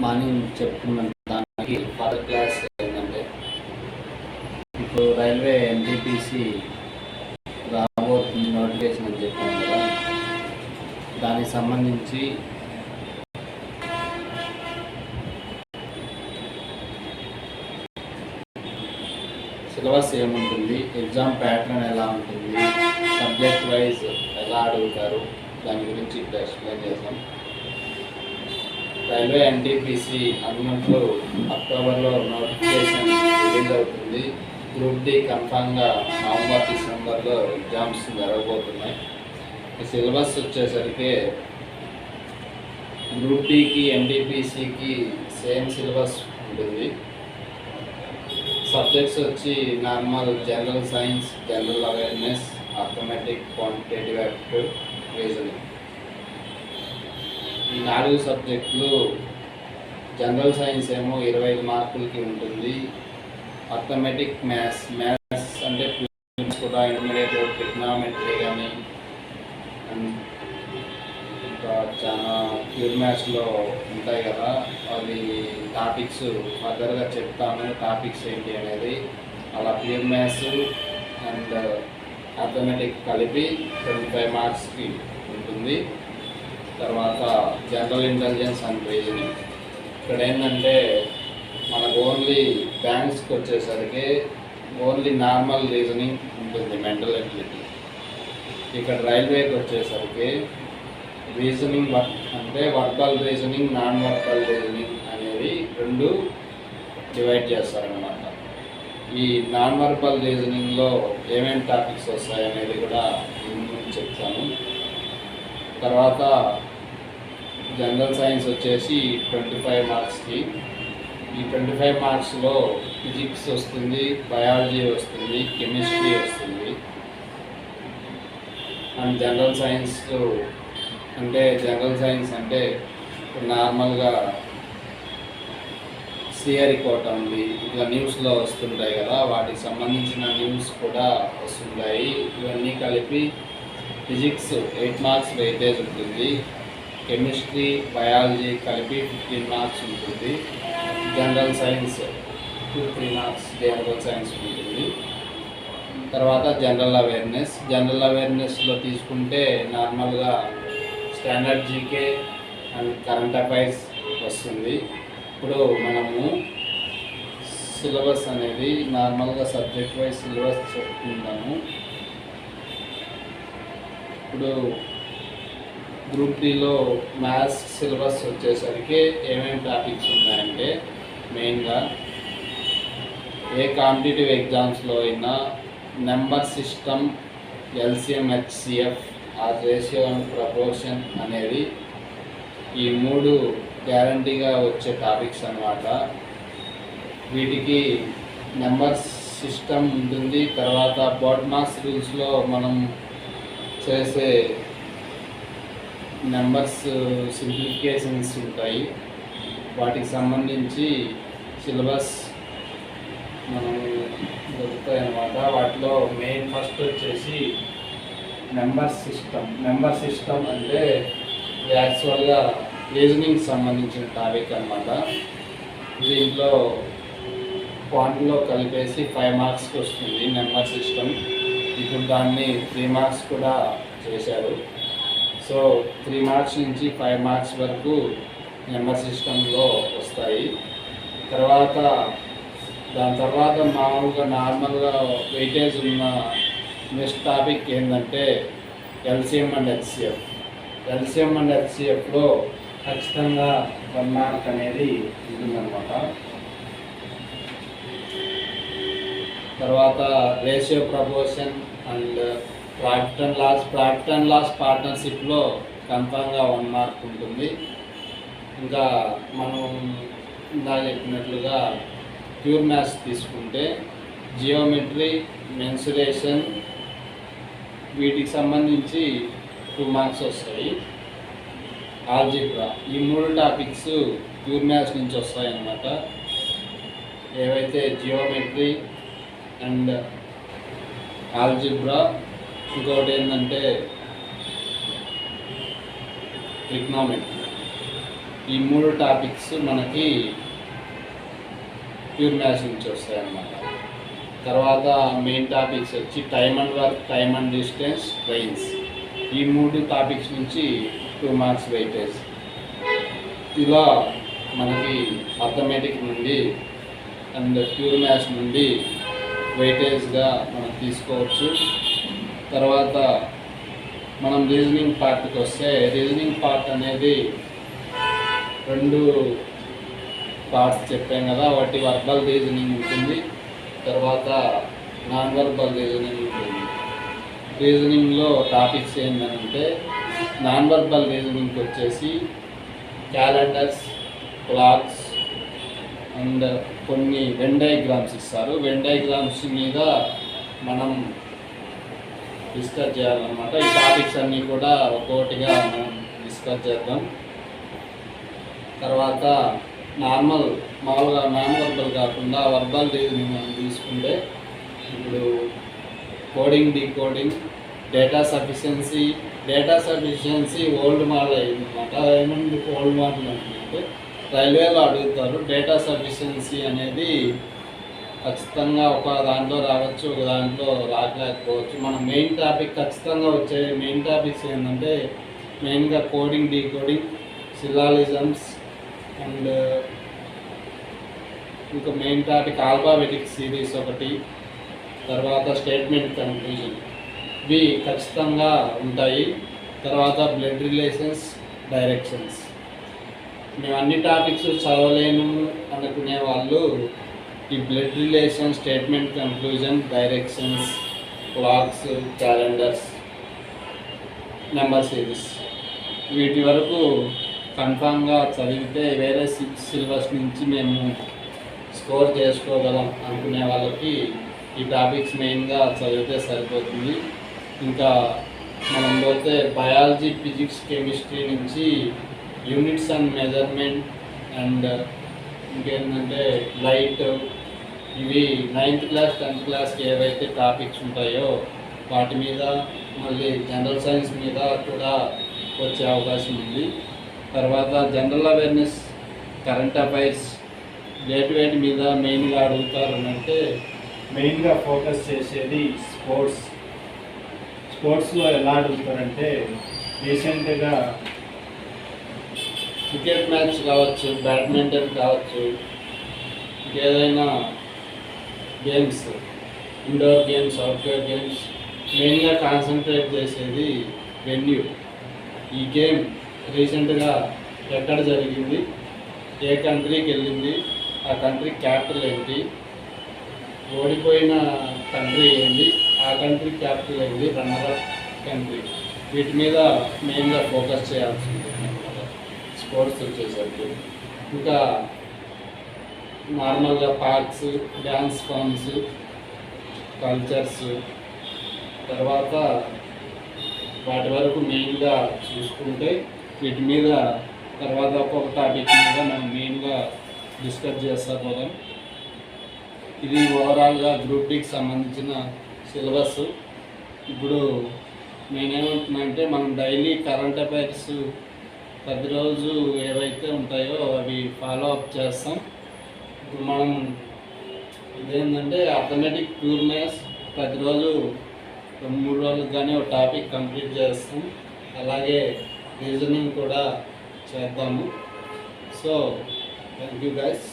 Morning చెప్పుకున్న దానికి further class ఏంటంటే, ఇప్పుడు రైల్వే ఎన్టీపీసీ రాబోతుంది నోటిఫికేషన్ అని చెప్పాను కదా, దానికి సంబంధించి సిలబస్ ఏముంటుంది, ఎగ్జామ్ ప్యాటర్న్ ఎలా ఉంటుంది, సబ్జెక్ట్ వైజ్ ఎలా అడుగుతారు, దాని గురించి ఇప్పుడు ఎక్స్ప్లెయిన్ చేద్దాం. రైల్వే ఎన్టీపీసీ అనుకున్నట్లు అక్టోబర్లో నోటిఫికేషన్ రిలీజ్ అవుతుంది. గ్రూప్ డి కన్ఫామ్గా నవంబర్ డిసెంబర్లో ఎగ్జామ్స్ జరగబోతున్నాయి. ఈ సిలబస్ వచ్చేసరికి గ్రూప్ డికి ఎన్టీపీసీకి సేమ్ సిలబస్ ఉంటుంది. సబ్జెక్ట్స్ వచ్చి normal general science, general awareness, arithmetic, quantitative aptitude, reasoning. ఈ 4 సబ్జెక్టులు జనరల్ సైన్స్ ఏమో 25 మార్కులకి ఉంటుంది. అథమెటిక్ మ్యాథ్స్ అంటే కూడా ఇంటర్మీడియట్ ట్రిగ్నామెట్రీ కానీ ఇంకా చాలా ప్యూర్ మ్యాథ్స్లో ఉంటాయి కదా, అవి టాపిక్స్ ఫర్దర్గా చెప్తాను టాపిక్స్ ఏంటి అనేది. అలా ప్యూర్ మ్యాథ్స్ అండ్ అథమెటిక్ కలిపి 25 మార్క్స్కి ఉంటుంది. తర్వాత జనరల్ ఇంటెలిజెన్స్ అండ్ రీజనింగ్. ఇక్కడ ఏంటంటే మనకు ఓన్లీ బ్యాంక్స్కి వచ్చేసరికి ఓన్లీ నార్మల్ రీజనింగ్ ఉంటుంది, మెంటల్ ఎబిలిటీ. ఇక్కడ రైల్వేకి వచ్చేసరికి రీజనింగ్ అంటే verbal reasoning, non verbal reasoning అనేది 2 డివైడ్ చేస్తారనమాట. ఈ నాన్ వర్బల్ రీజనింగ్లో ఏమేమి టాపిక్స్ వస్తాయి అనేది కూడా చెప్తాను. తర్వాత జనరల్ సైన్స్ వచ్చేసి 25 మార్క్స్కి. ఈ 25 మార్క్స్లో ఫిజిక్స్ వస్తుంది, బయాలజీ వస్తుంది, కెమిస్ట్రీ వస్తుంది. అండ్ జనరల్ సైన్స్ అంటే నార్మల్గా థియరీ కోట ఉంది, ఇట్లా న్యూస్లో వస్తుంటాయి కదా, వాటికి సంబంధించిన న్యూస్ కూడా వస్తుంటాయి. ఇవన్నీ కలిపి ఫిజిక్స్ 8 మార్క్స్ వెయిటేజ్ ఉంటుంది. కెమిస్ట్రీ, బయాలజీ కలిపి 15 మార్క్స్ ఉంటుంది. General science 2-3 marks general science ఉంటుంది. తర్వాత జనరల్ అవేర్నెస్లో తీసుకుంటే నార్మల్గా standard GK and current affairs వస్తుంది. ఇప్పుడు మనము సిలబస్ అనేది నార్మల్గా సబ్జెక్ట్ వైజ్ సిలబస్ చెప్పుకుందాము. ఇప్పుడు గ్రూప్ డిలో మ్యాథ్స్ సిలబస్ వచ్చేసరికి ఏమేమి టాపిక్స్ ఉన్నాయంటే, మెయిన్గా ఏ కాంపిటేటివ్ ఎగ్జామ్స్లో అయినా నెంబర్ సిస్టమ్, ఎల్సిఎం, హెచ్సిఎఫ్, ఆ రేషియో అండ్ ప్రపోర్షన్ అనేవి ఈ 3 గ్యారంటీగా వచ్చే టాపిక్స్ అన్నమాట. వీటికి నెంబర్ సిస్టమ్ ఉంటుంది. తర్వాత బోర్డ్ మార్క్స్ రూల్స్లో మనం చేసే నెంబర్స్ సింప్లిఫికేషన్స్ ఉంటాయి. వాటికి సంబంధించి సిలబస్ మనం దొరుకుతాయి అన్నమాట. వాటిలో మెయిన్ ఫస్ట్ వచ్చేసి నెంబర్ సిస్టమ్ అంటే యాక్చువల్గా రీజనింగ్ సంబంధించిన టాపిక్ అన్నమాట. దీంట్లో క్వాంటిలో కలిపేసి 5 మార్క్స్కి వస్తుంది నెంబర్ సిస్టమ్. ఇప్పుడు దాన్ని 3 మార్క్స్ కూడా చేశారు. సో 3 మార్క్స్ నుంచి 5 మార్క్స్ వరకు నెంబర్ సిస్టంలో వస్తాయి. దాని తర్వాత మామూలుగా నార్మల్గా వెయిటేజ్ ఉన్న నెక్స్ట్ టాపిక్ ఏంటంటే ఎల్సిఎం అండ్ హెచ్సిఎఫ్లో ఖచ్చితంగా 1 మార్క్ అనేది ఉంటుందన్నమాట. తర్వాత ratio, proportion and profit and loss పార్ట్నర్షిప్లో కన్ఫామ్గా 1 మార్క్ ఉంటుంది. ఇంకా మనం ఇందాక చెప్పినట్లుగా ప్యూర్ మ్యాథ్స్ తీసుకుంటే జియోమెట్రీ, మెన్సురేషన్ వీటికి సంబంధించి 2 మార్క్స్ వస్తాయి. ఆల్జిబ్రా ఈ 3 టాపిక్స్ ప్యూర్ మ్యాథ్స్ నుంచి వస్తాయన్నమాట. ఏవైతే జియోమెట్రీ అండ్ ఆల్జిబ్రా, ఇంకొకటి ఏంటంటే ట్రిగ్నామెట్రీ. ఈ 3 టాపిక్స్ మనకి ప్యూర్ మ్యాథ్స్ నుంచి వస్తాయన్నమాట. తర్వాత మెయిన్ టాపిక్స్ వచ్చి time and work, time and distance, trains. ఈ 3 టాపిక్స్ నుంచి 2 మార్క్స్ వెయిటేజ్. ఇలా మనకి అర్థమెటిక్ నుండి అండ్ ప్యూర్ మ్యాథ్స్ నుండి వెయిటేజ్గా మనం తీసుకోవచ్చు. తర్వాత మనం రీజనింగ్ పార్ట్కి వస్తే, రీజనింగ్ పార్ట్ అనేది 2 పార్ట్స్ చెప్పాం కదా. ఒకటి వర్బల్ రీజనింగ్ ఉంటుంది, తర్వాత నాన్ వర్బల్ రీజనింగ్ ఉంటుంది. రీజనింగ్లో టాపిక్స్ ఏంటంటే, నాన్ వర్బల్ రీజనింగ్కి వచ్చేసి క్యాలెండర్స్, క్లాక్స్ అండ్ కొన్ని వెన్ డయాగ్రామ్స్ ఇస్తారు. వెన్ డయాగ్రామ్స్ మీద మనం డిస్కస్ చేయాలన్నమాట. ఈ టాపిక్స్ అన్నీ కూడా ఒక్కొక్కటిగా మనం డిస్కస్ చేద్దాం. తర్వాత మామూలుగా నాన్ వర్బల్ కాకుండా వర్బల్ రీజనింగ్ మనం తీసుకుంటే, ఇప్పుడు coding, decoding, data sufficiency old model అయిందన్నమాట. ఏమంటే ఓల్డ్ మోడల్ అంటే రైల్వేలో అడుగుతారు. డేటా సఫిషియన్సీ అనేది ఖచ్చితంగా ఒక దాంట్లో రావచ్చు, ఒక దాంట్లో రాకపోవచ్చు. మన మెయిన్ టాపిక్ ఖచ్చితంగా వచ్చే మెయిన్ టాపిక్స్ ఏంటంటే, మెయిన్గా కోడింగ్, డీకోడింగ్, సిలాలిజమ్స్ అండ్ ఇంకా మెయిన్ టాపిక్ ఆల్ఫాబెటిక్ సిరీస్ ఒకటి, తర్వాత స్టేట్మెంట్ కన్క్లూజన్, ఇవి ఖచ్చితంగా ఉంటాయి. తర్వాత బ్లడ్ రిలేషన్స్, డైరెక్షన్స్. మేము అన్ని టాపిక్స్ చదవలేను అనుకునే వాళ్ళు ఈ blood relation, statement conclusion, directions, clocks, calendars, number series, వీటి వరకు కన్ఫామ్గా చదివితే వేరే సిలబస్ నుంచి మేము స్కోర్ చేసుకోగలం అనుకునే వాళ్ళకి ఈ టాపిక్స్ మెయిన్గా చదివితే సరిపోతుంది. ఇంకా మనం పోతే బయాలజీ, ఫిజిక్స్, కెమిస్ట్రీ నుంచి యూనిట్స్ అండ్ మెజర్మెంట్ అండ్ ఇంకేంటంటే లైట్, ఇవి 9th క్లాస్ 10th క్లాస్కి ఏవైతే టాపిక్స్ ఉంటాయో వాటి మీద, మళ్ళీ జనరల్ సైన్స్ మీద కూడా వచ్చే అవకాశం ఉంది. తర్వాత జనరల్ అవేర్నెస్, కరెంట్ అఫైర్స్, వేటి మీద మెయిన్గా అడుగుతారు అంటే, మెయిన్గా ఫోకస్ చేసేది స్పోర్ట్స్లో ఎలా అడుగుతారంటే, రీసెంట్గా క్రికెట్ మ్యాచ్ కావచ్చు, బ్యాడ్మింటన్ కావచ్చు, ఏదైనా games, indoor games, outdoor games, మెయిన్గా కాన్సన్ట్రేట్ చేసేది వెన్యూ. ఈ గేమ్ రీసెంట్గా ఎక్కడ జరిగింది, ఏ కంట్రీకి వెళ్ళింది, ఆ కంట్రీ క్యాపిటల్ ఏంటి, ఓడిపోయిన కంట్రీ ఏంటి, ఆ కంట్రీ క్యాపిటల్ ఏంటి, రన్నర్ కంట్రీ, వీటి మీద మెయిన్గా ఫోకస్ చేయాల్సి ఉంటుంది స్పోర్ట్స్ వచ్చేసరికి. ఇంకా నార్మల్గా పార్క్స్, డ్యాన్స్ ఫామ్స్, కల్చర్స్, తర్వాత వాటి వరకు మెయిన్గా చూసుకుంటే, వీటి మీద తర్వాత ఒక్కొక్క టాపిక్ మీద మనం మెయిన్గా డిస్కస్ చేస్తా పోదాం. ఇది ఓవరాల్గా గ్రూప్ డికి సంబంధించిన సిలబస్. ఇప్పుడు నేనేమంటున్నానంటే, మనం డైలీ కరెంట్ అఫైర్స్ ప్రతిరోజు ఏవైతే ఉంటాయో అవి ఫాలో అప్ చేస్తాం. ఇప్పుడు మనం ఇదేంటంటే అథమెటిక్, ప్యూర్ మ్యాథ్స్ ప్రతిరోజు 3 రోజులకు కానీ ఒక టాపిక్ కంప్లీట్ చేస్తాం. అలాగే రీజనింగ్ కూడా చేద్దాము. So thank you guys.